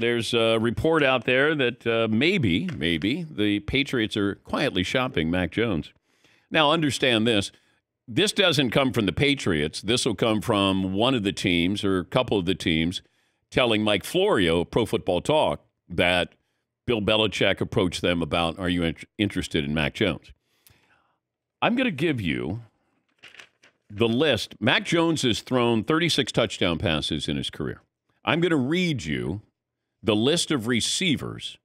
there's a report out there that maybe the Patriots are quietly shopping Mac Jones. Now, understand this. This doesn't come from the Patriots. This will come from one of the teams or a couple of the teams telling Mike Florio, Pro Football Talk, that Bill Belichick approached them about, are you interested in Mac Jones? I'm going to give you the list. Mac Jones has thrown 36 touchdown passes in his career. I'm going to read you the list of receivers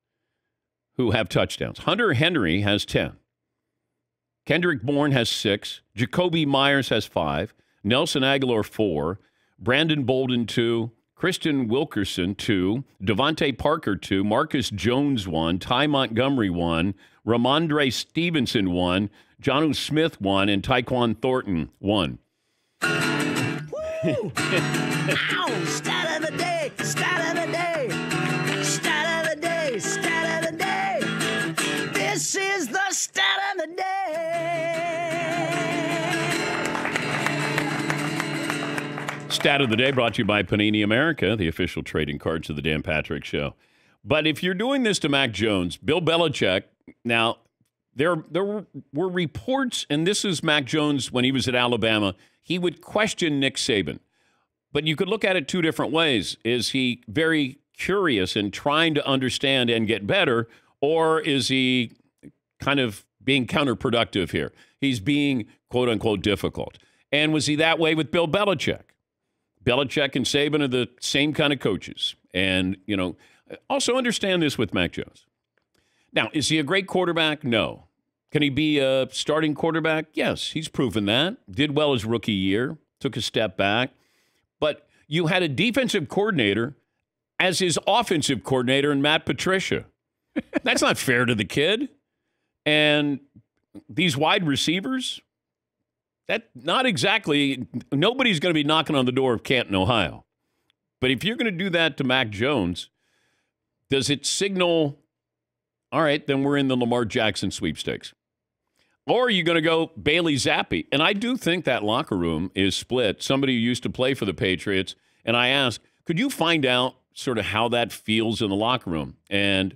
who have touchdowns. Hunter Henry has 10. Kendrick Bourne has 6. Jacoby Myers has 5. Nelson Aguilar 4. Brandon Bolden 2. Kristen Wilkerson 2. Devontae Parker 2. Marcus Jones 1. Ty Montgomery 1. Ramondre Stevenson 1. Jonnu Smith 1. And Tyquan Thornton 1. Ow! Stat of the day! Stat of the day! Stat of the day! Stat of the day! This is the stat of the day! Stat of the day brought to you by Panini America, the official trading cards of the Dan Patrick Show. But if you're doing this to Mac Jones, Bill Belichick, now, there were reports, and this is Mac Jones when he was at Alabama, he would question Nick Saban. But you could look at it two different ways. Is he very curious and trying to understand and get better, or is he kind of being counterproductive here? He's being, quote-unquote, difficult. And was he that way with Bill Belichick? Belichick and Saban are the same kind of coaches. And, you know, also understand this with Mac Jones. Now, is he a great quarterback? No. Can he be a starting quarterback? Yes, he's proven that. Did well his rookie year, took a step back. But you had a defensive coordinator as his offensive coordinator in Matt Patricia. That's not fair to the kid. And these wide receivers, that not exactly, nobody's going to be knocking on the door of Canton, Ohio. But if you're going to do that to Mac Jones, does it signal, all right, then we're in the Lamar Jackson sweepstakes? Or are you going to go Bailey Zappi? And I do think that locker room is split. Somebody who used to play for the Patriots, and I asked, could you find out sort of how that feels in the locker room? And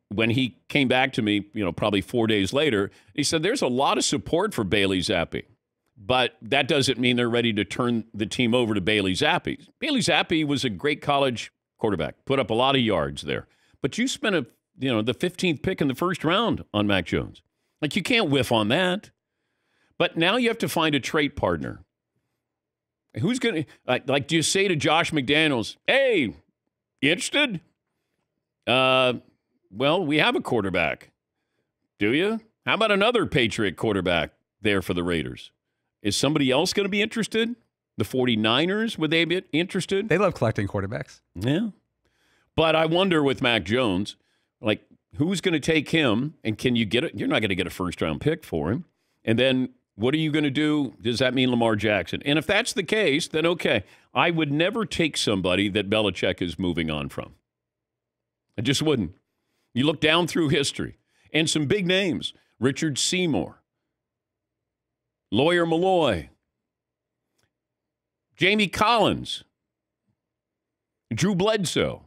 when he came back to me, you know, probably 4 days later, he said there's a lot of support for Bailey Zappi. But that doesn't mean they're ready to turn the team over to Bailey Zappi. Bailey Zappi was a great college quarterback, put up a lot of yards there. But you spent the 15th pick in the first round on Mac Jones. Like, you can't whiff on that. But now you have to find a trait partner. Who's going to, like, do you say to Josh McDaniels, hey, you interested? Well, we have a quarterback. Do you? How about another Patriot quarterback there for the Raiders? Is somebody else going to be interested? The 49ers, would they be interested? They love collecting quarterbacks. Yeah. But I wonder with Mac Jones, like, who's going to take him, and can you get it? You're not going to get a first-round pick for him. And then what are you going to do? Does that mean Lamar Jackson? And if that's the case, then okay. I would never take somebody that Belichick is moving on from. I just wouldn't. You look down through history, and some big names. Richard Seymour, Lawyer Malloy, Jamie Collins, Drew Bledsoe.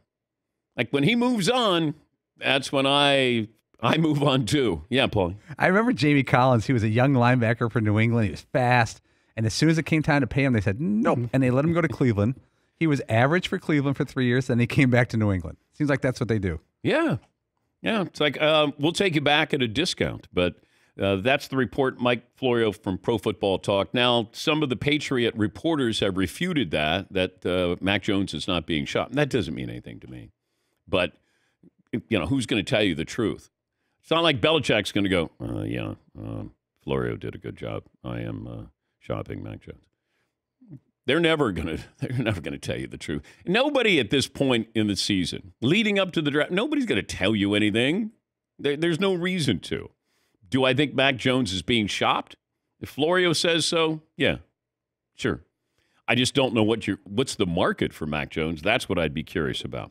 Like, when he moves on, that's when I move on too. Yeah, Paul. I remember Jamie Collins. He was a young linebacker for New England. He was fast. And as soon as it came time to pay him, they said, nope. And they let him go to Cleveland. He was average for Cleveland for 3 years. Then he came back to New England. Seems like that's what they do. Yeah. Yeah. It's like, we'll take you back at a discount. But that's the report, Mike Florio from Pro Football Talk. Now, some of the Patriot reporters have refuted that Mac Jones is not being shot. And that doesn't mean anything to me. But, you know, who's going to tell you the truth? It's not like Belichick's going to go, Florio did a good job. I am shopping Mac Jones. They're never going to tell you the truth. Nobody at this point in the season, leading up to the draft, nobody's going to tell you anything. There's no reason to. Do I think Mac Jones is being shopped? If Florio says so, yeah, sure. I just don't know what's the market for Mac Jones. That's what I'd be curious about.